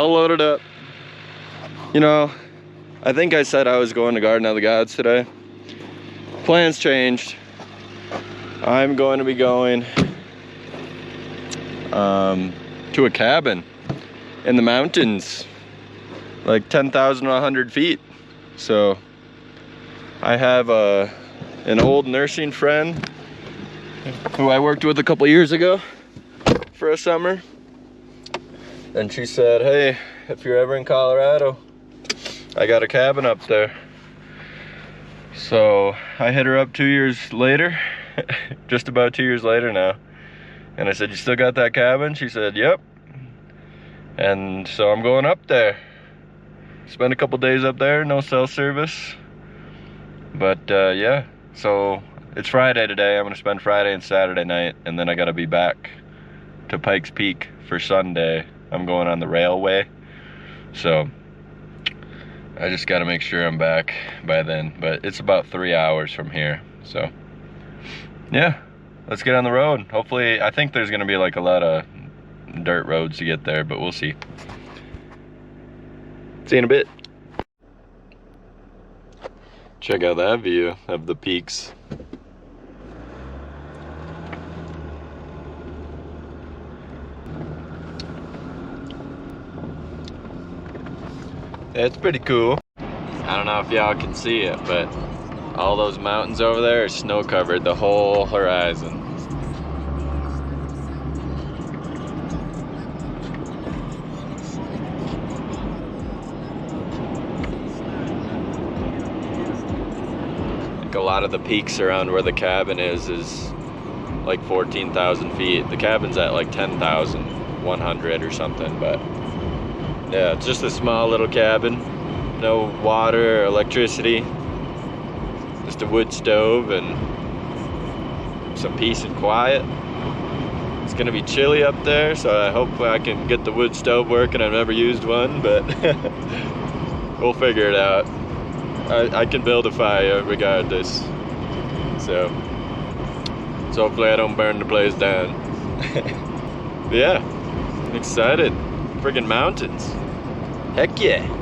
all loaded up. You know, I think I said I was going to Garden of the Gods today. Plans changed. I'm going to be going to a cabin in the mountains, like 10,100 feet. So I have an old nursing friend who I worked with a couple years ago for a summer. And she said, hey, if you're ever in Colorado, I got a cabin up there. So I hit her up 2 years later, just about 2 years later now. And I said, you still got that cabin? She said, yep. And so I'm going up there. Spend a couple days up there, no cell service. But yeah, so it's Friday today. I'm gonna spend Friday and Saturday night, and then I gotta be back to Pikes Peak for Sunday. I'm going on the railway. So I just gotta make sure I'm back by then, but it's about 3 hours from here. So yeah, let's get on the road. Hopefully, I think there's gonna be like a lot of dirt roads to get there, but we'll see. See you in a bit. Check out that view of the peaks. It's pretty cool. I don't know if y'all can see it, but all those mountains over there are snow covered, the whole horizon. A lot of the peaks around where the cabin is like 14,000 feet. The cabin's at like 10,100 or something, but yeah, it's just a small little cabin. No water or electricity. Just a wood stove and some peace and quiet. It's gonna be chilly up there, so I hope I can get the wood stove working. I've never used one, but we'll figure it out. I can build a fire regardless. So hopefully I don't burn the place down. But yeah, I'm excited. Friggin' mountains. Heck yeah.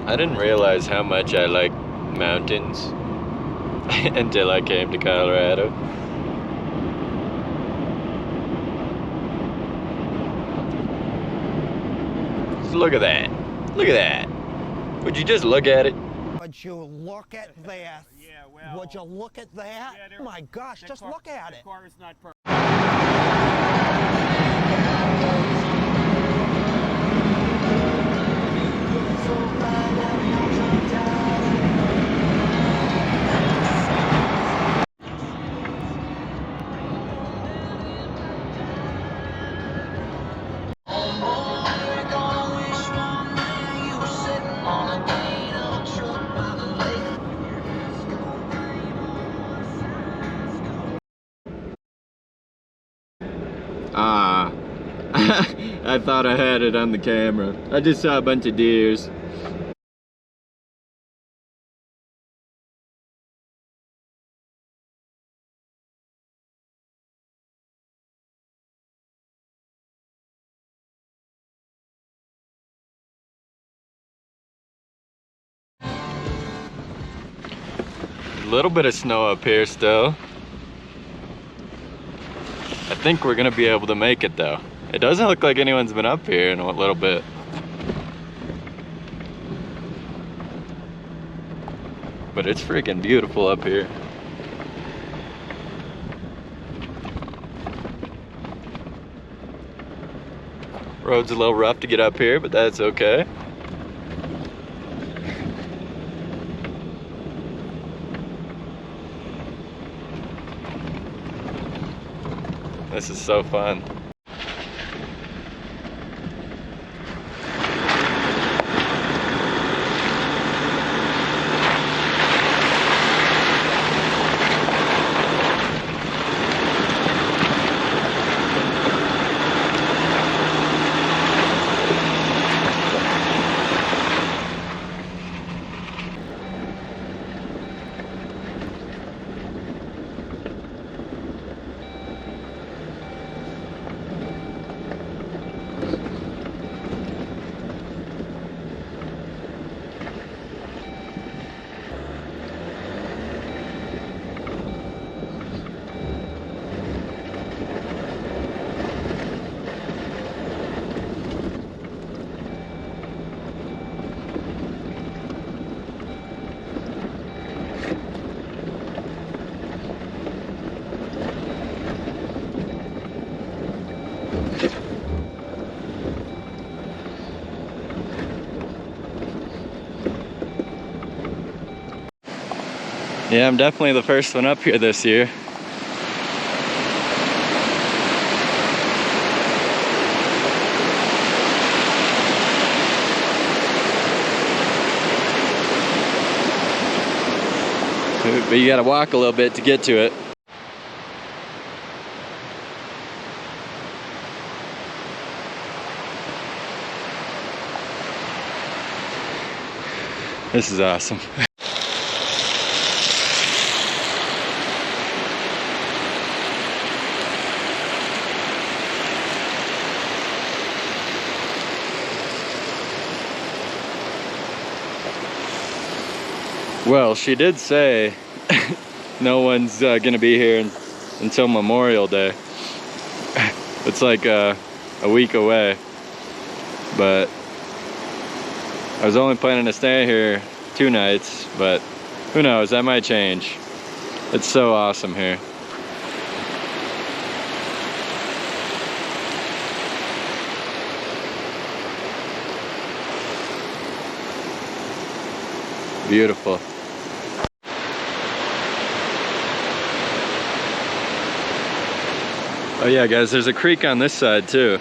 I didn't realize how much I like mountains until I came to Colorado. Just look at that. Look at that. Would you just look at it? Would you look at that? Yeah, well, would you look at that? Yeah, oh my gosh, just look at it. The car is not perfect. I thought I had it on the camera. I just saw a bunch of deers. A little bit of snow up here still. I think we're gonna be able to make it though. It doesn't look like anyone's been up here in a little bit. But it's freaking beautiful up here. Road's a little rough to get up here, but that's okay. This is so fun. Yeah, I'm definitely the first one up here this year. But you gotta walk a little bit to get to it. This is awesome. Well, she did say no one's gonna be here until Memorial Day. It's like a week away, but I was only planning to stay here 2 nights, but who knows, that might change. It's so awesome here. Beautiful. Oh yeah, guys, there's a creek on this side too,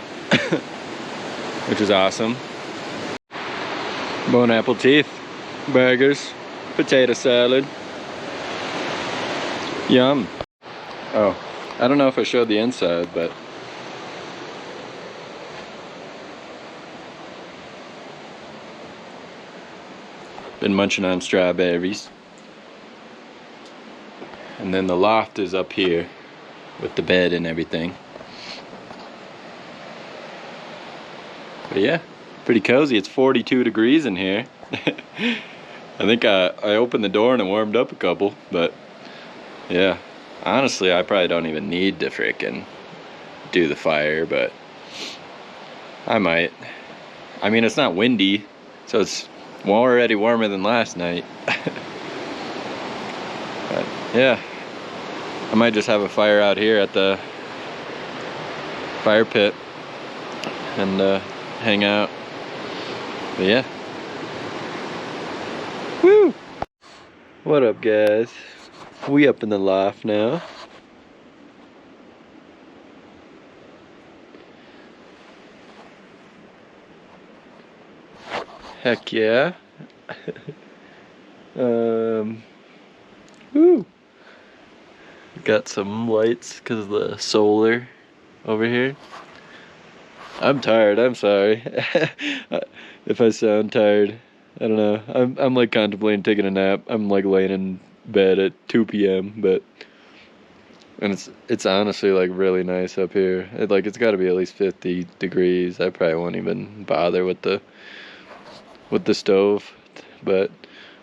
which is awesome. Bone apple teeth, burgers, potato salad. Yum. Oh, I don't know if I showed the inside, but been munching on strawberries. And then the loft is up here with the bed and everything. But yeah, pretty cozy. It's 42 degrees in here. I think I opened the door and it warmed up a couple, but yeah, honestly, I probably don't even need to frickin' do the fire, but I might. I mean, it's not windy, so it's already warmer than last night. But yeah, I might just have a fire out here at the fire pit and hang out. But yeah. Woo! What up, guys? We up in the loft now. Heck yeah. Woo! Got some lights because of the solar over here. I'm tired, I'm sorry. If I sound tired, I don't know. I'm like contemplating taking a nap. I'm like laying in bed at 2 p.m. but and it's honestly like really nice up here. It's got to be at least 50 degrees. I probably won't even bother with the stove, but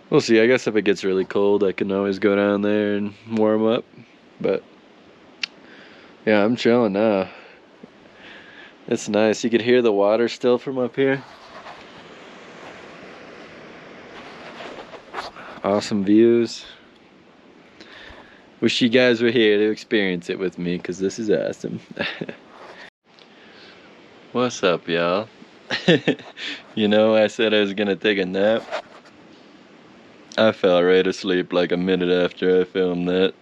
we'll see. I guess if it gets really cold, I can always go down there and warm up. But yeah, I'm chilling now. It's nice. You could hear the water still from up here. Awesome views. Wish you guys were here to experience it with me, because this is awesome. What's up, y'all? You know, I said I was gonna take a nap. I fell right asleep like a minute after I filmed that.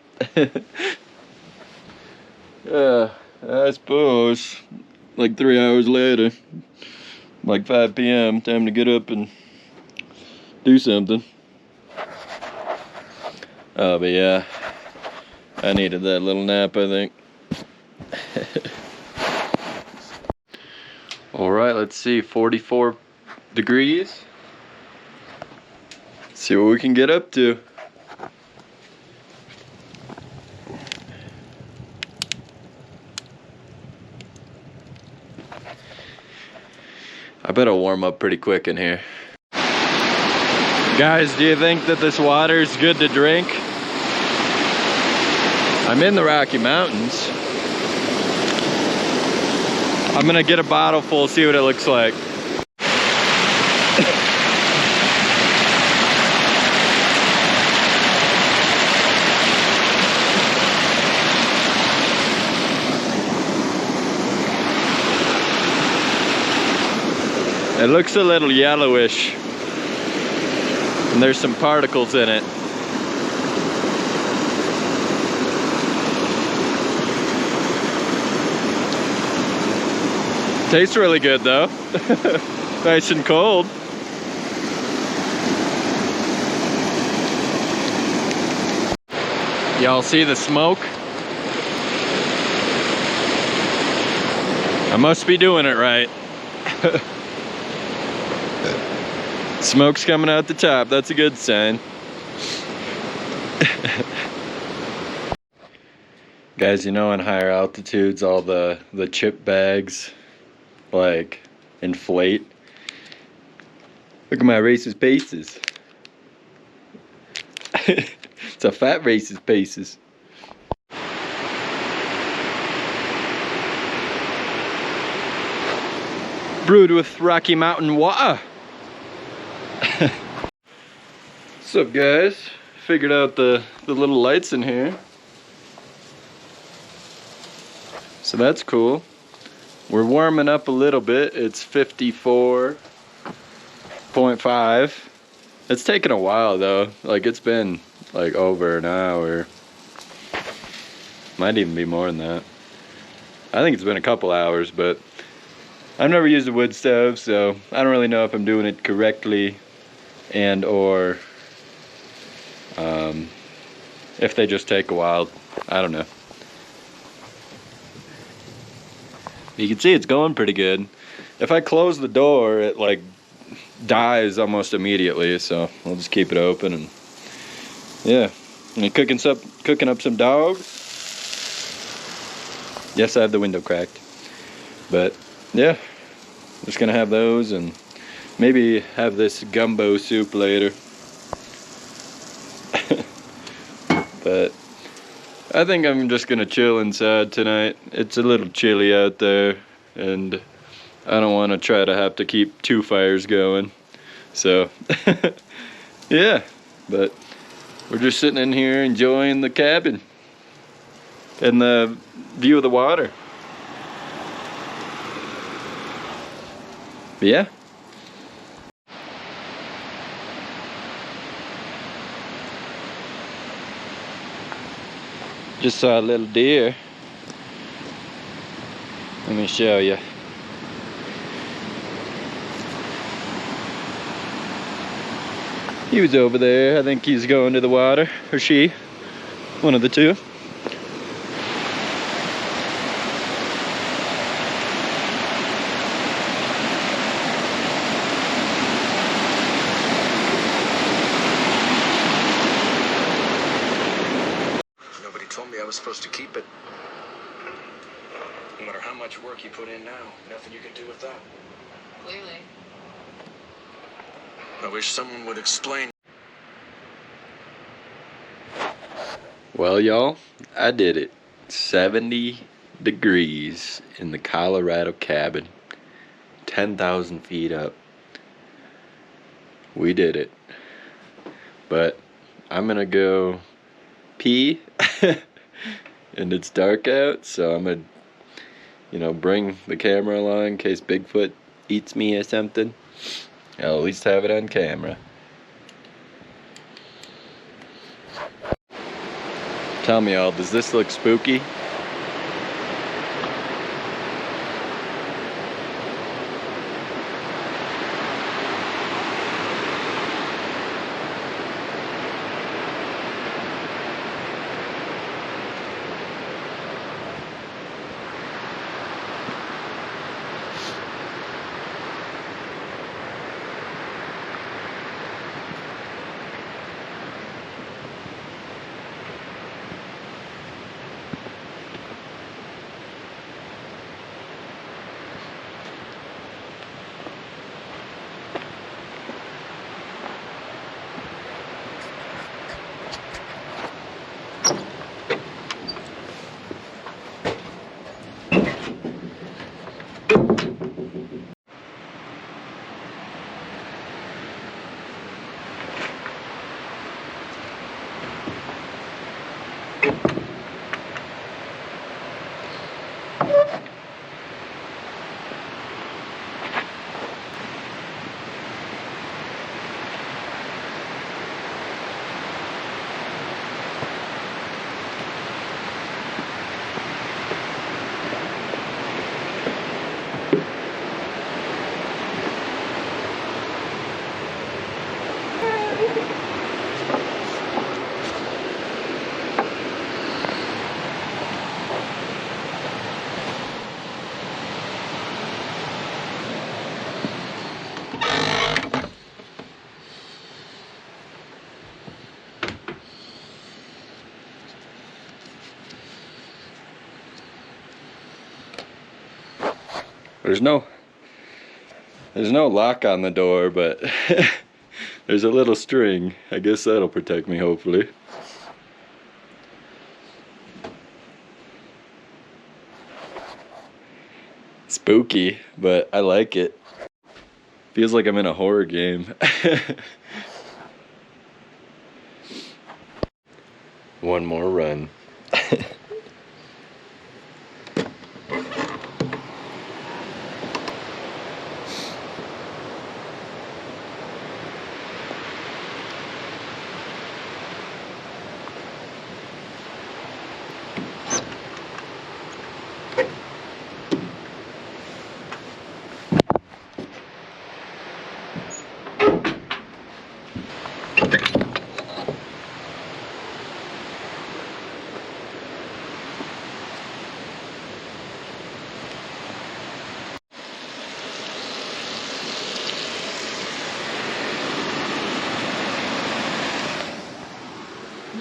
I suppose. Like 3 hours later. Like 5 p.m. Time to get up and do something. Oh, but yeah. I needed that little nap, I think. Alright, let's see. 44 degrees. See what we can get up to. I better warm up pretty quick in here. Guys, do you think that this water is good to drink? I'm in the Rocky Mountains. I'm gonna get a bottle full, see what it looks like. It looks a little yellowish, and there's some particles in it. Tastes really good though. Nice and cold. Y'all see the smoke? I must be doing it right. Smoke's coming out the top, that's a good sign. Guys, you know in higher altitudes all the chip bags like inflate. Look at my Reese's Pieces. It's a fat Reese's Pieces. Brewed with Rocky Mountain water. What's up, guys? Figured out the little lights in here. So that's cool. We're warming up a little bit. It's 54.5. It's taken a while though. Like it's been like over an hour. Might even be more than that. I think it's been a couple hours, but I've never used a wood stove, so I don't really know if I'm doing it correctly and or if they just take a while. I don't know. You can see it's going pretty good. If I close the door, it like dies almost immediately, so I'll just keep it open and yeah. And cooking up some dogs. Yes, I have the window cracked. But yeah, just gonna have those and maybe have this gumbo soup later. But I think I'm just gonna chill inside tonight. It's a little chilly out there and I don't want to try to have to keep 2 fires going. So yeah, but we're just sitting in here enjoying the cabin and the view of the water. But yeah. Just saw a little deer. Let me show you. He was over there. I think he's going to the water, or she. One of the two. Nobody told me I was supposed to keep it. No matter how much work you put in now, nothing you can do with that. Clearly. I wish someone would explain. Well, y'all, I did it. 70 degrees in the Colorado cabin. 10,000 feet up. We did it. But I'm gonna go pee. And it's dark out, so I'm gonna, bring the camera along in case Bigfoot eats me or something. I'll at least have it on camera. Tell me all, does this look spooky? There's no lock on the door, but there's a little string. I guess that'll protect me, hopefully. Spooky, but I like it. Feels like I'm in a horror game. One more run.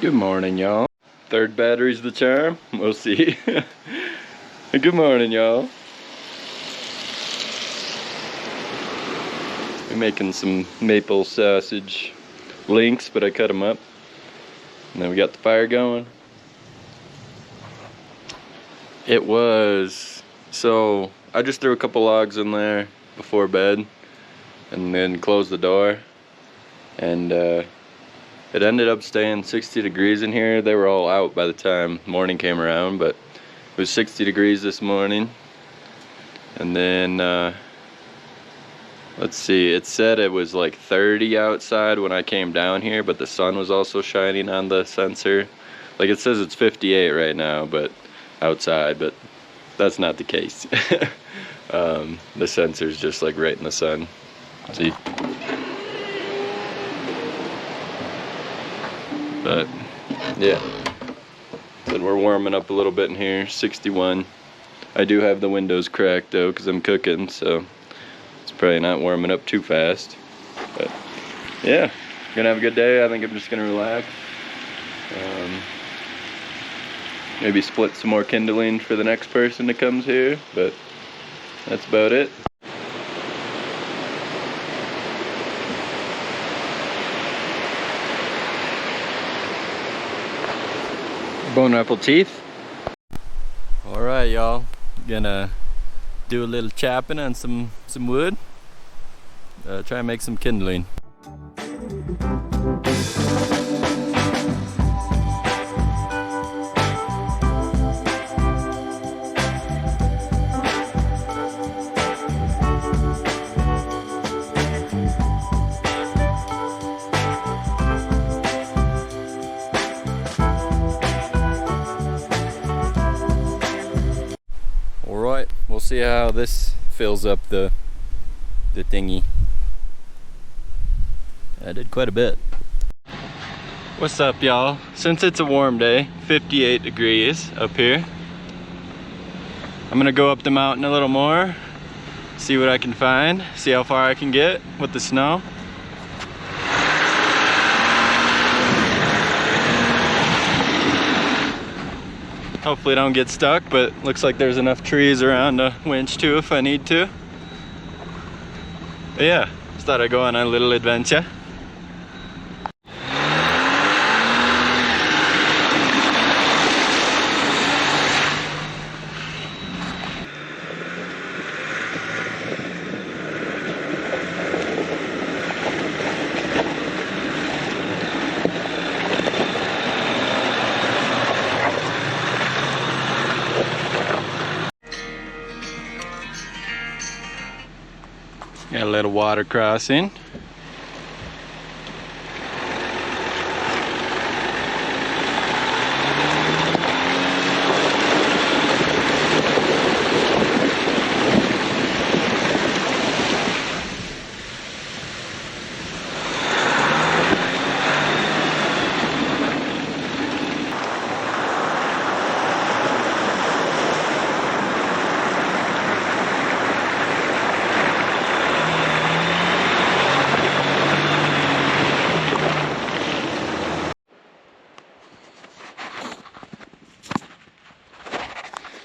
Good morning, y'all. Third battery's the charm. We'll see. Good morning, y'all. We're making some maple sausage links, but I cut them up. And then we got the fire going. It was, so I just threw a couple logs in there before bed and then closed the door. And it ended up staying 60 degrees in here. They were all out by the time morning came around, but it was 60 degrees this morning. And then, let's see, it said it was like 30 outside when I came down here, but the sun was also shining on the sensor. Like it says it's 58 right now, but outside, but that's not the case. The sensor's just like right in the sun. See? But yeah, then we're warming up a little bit in here. 61. I do have the windows cracked though because I'm cooking, so it's probably not warming up too fast. But yeah, gonna have a good day. I think I'm just gonna relax. Maybe split some more kindling for the next person that comes here, but that's about it. Bone apple teeth. All right, y'all. Gonna do a little chopping on some wood. Try and make some kindling. Alright, we'll see how this fills up the thingy. I did quite a bit. What's up, y'all? Since it's a warm day, 58 degrees up here, I'm gonna go up the mountain a little more, see what I can find, see how far I can get with the snow. Hopefully I don't get stuck, but looks like there's enough trees around to winch to if I need to. But yeah, just thought I'd go on a little adventure. Got a little water crossing.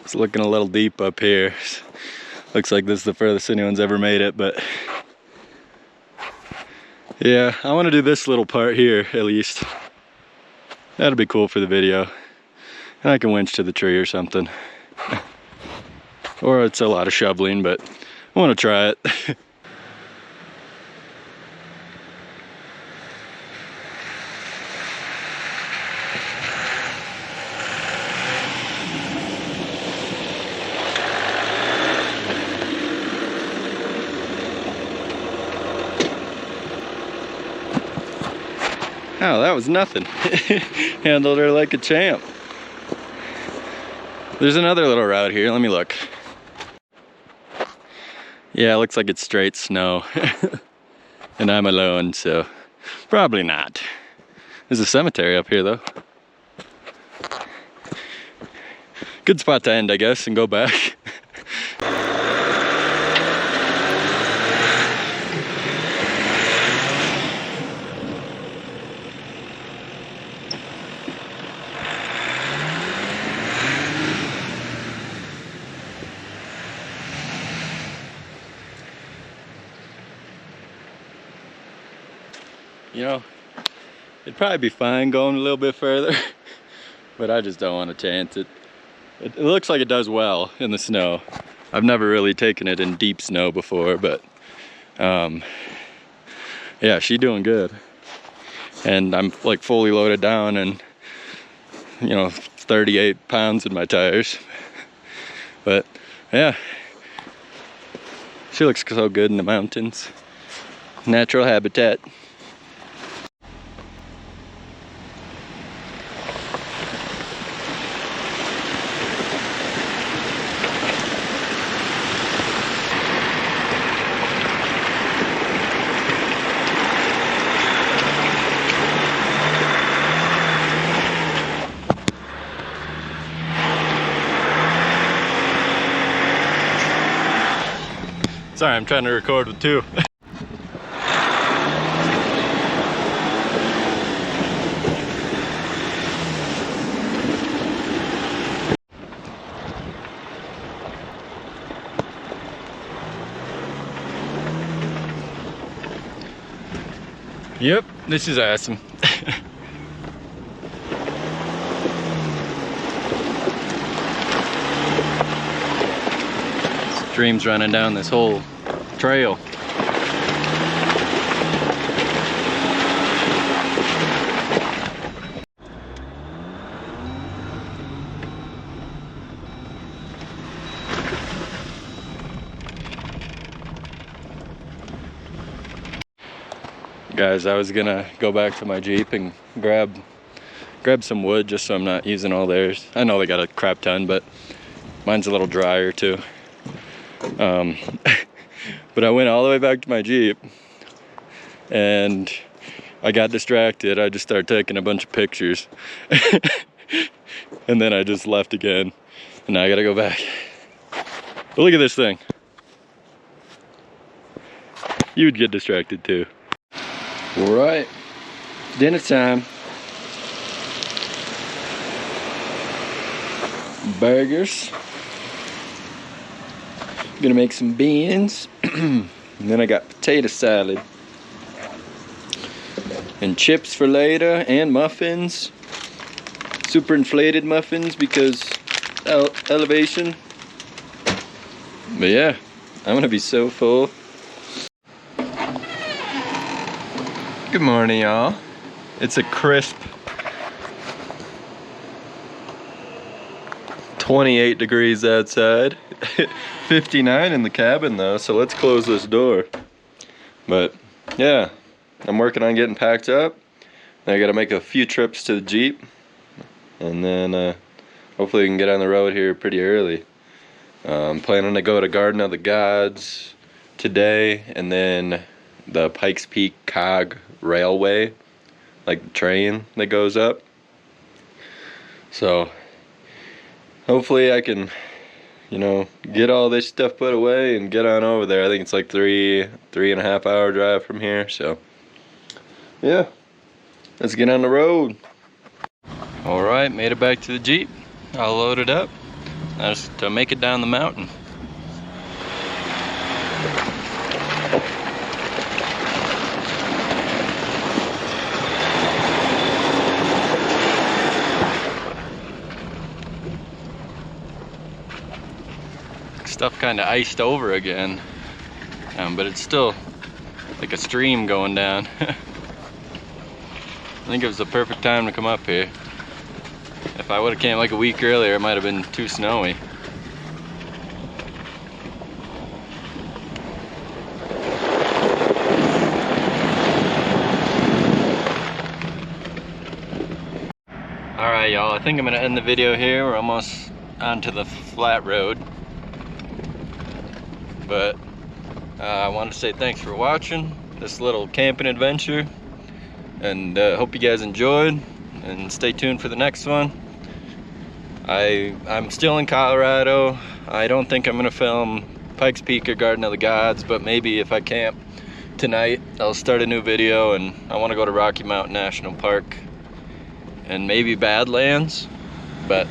It's looking a little deep up here. Looks like this is the furthest anyone's ever made it, but yeah, I want to do this little part here at least. That'll be cool for the video. And I can winch to the tree or something. Or it's a lot of shoveling, but I want to try it. Oh, that was nothing. Handled her like a champ. There's another little route here. Let me look. Yeah, it looks like it's straight snow. And I'm alone, so probably not. There's a cemetery up here, though. Good spot to end, I guess, and go back. You know, it'd probably be fine going a little bit further, but I just don't want to chance it. It looks like it does well in the snow. I've never really taken it in deep snow before, but yeah, she's doing good. And I'm like fully loaded down and, you know, 38 pounds in my tires. But yeah, she looks so good in the mountains. Natural habitat. Sorry, I'm trying to record with two. Yep, this is awesome. Streams running down this whole trail. Guys, I was gonna go back to my Jeep and grab some wood just so I'm not using all theirs. I know they got a crap ton, but mine's a little drier too. But I went all the way back to my Jeep and I got distracted. I just started taking a bunch of pictures and then I just left again and now I gotta go back. But look at this thing. You'd get distracted too. All right, dinner time. Burgers. Gonna make some beans. And then I got potato salad. And chips for later, and muffins. Super inflated muffins because elevation. But yeah, I'm gonna be so full. Good morning, y'all. It's a crisp 28 degrees outside. 59 in the cabin though, so let's close this door. But yeah, I'm working on getting packed up. I gotta make a few trips to the Jeep. And then hopefully we can get on the road here pretty early. I'm planning to go to Garden of the Gods today, and then the Pikes Peak Cog Railway, like the train that goes up. So hopefully I can, you know, get all this stuff put away and get on over there. I think it's like 3.5 hour drive from here. So yeah, let's get on the road. All right, made it back to the Jeep. I'll load it up. Now just to make it down the mountain. stuff kind of iced over again, but it's still like a stream going down. I think it was the perfect time to come up here. If I would have came like a week earlier, it might have been too snowy. Alright y'all, I think I'm gonna end the video here. We're almost onto the flat road. But I want to say thanks for watching this little camping adventure. And hope you guys enjoyed. And stay tuned for the next one. I'm still in Colorado. I don't think I'm gonna film Pikes Peak or Garden of the Gods, but maybe if I camp tonight, I'll start a new video. And I want to go to Rocky Mountain National Park and maybe Badlands, but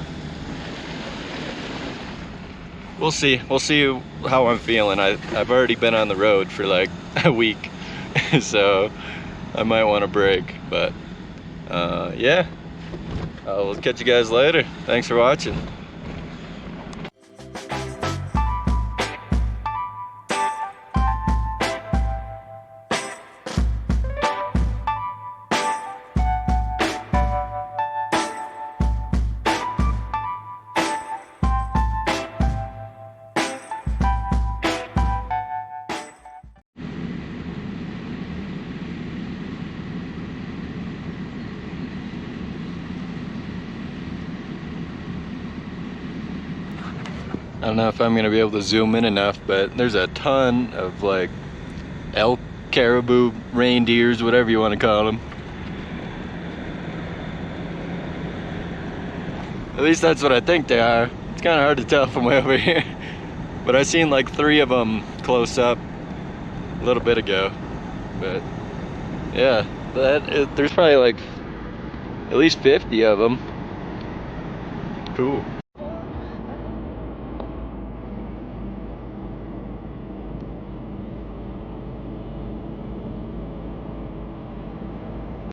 we'll see. We'll see how I'm feeling. I've already been on the road for like a week, so I might want to break. But yeah, I'll catch you guys later. Thanks for watching. I don't know if I'm gonna be able to zoom in enough, but there's a ton of like elk, caribou, reindeers, whatever you want to call them. At least that's what I think they are. It's kind of hard to tell from way over here, but I seen like 3 of them close up a little bit ago. But yeah, there's probably like at least 50 of them. Cool.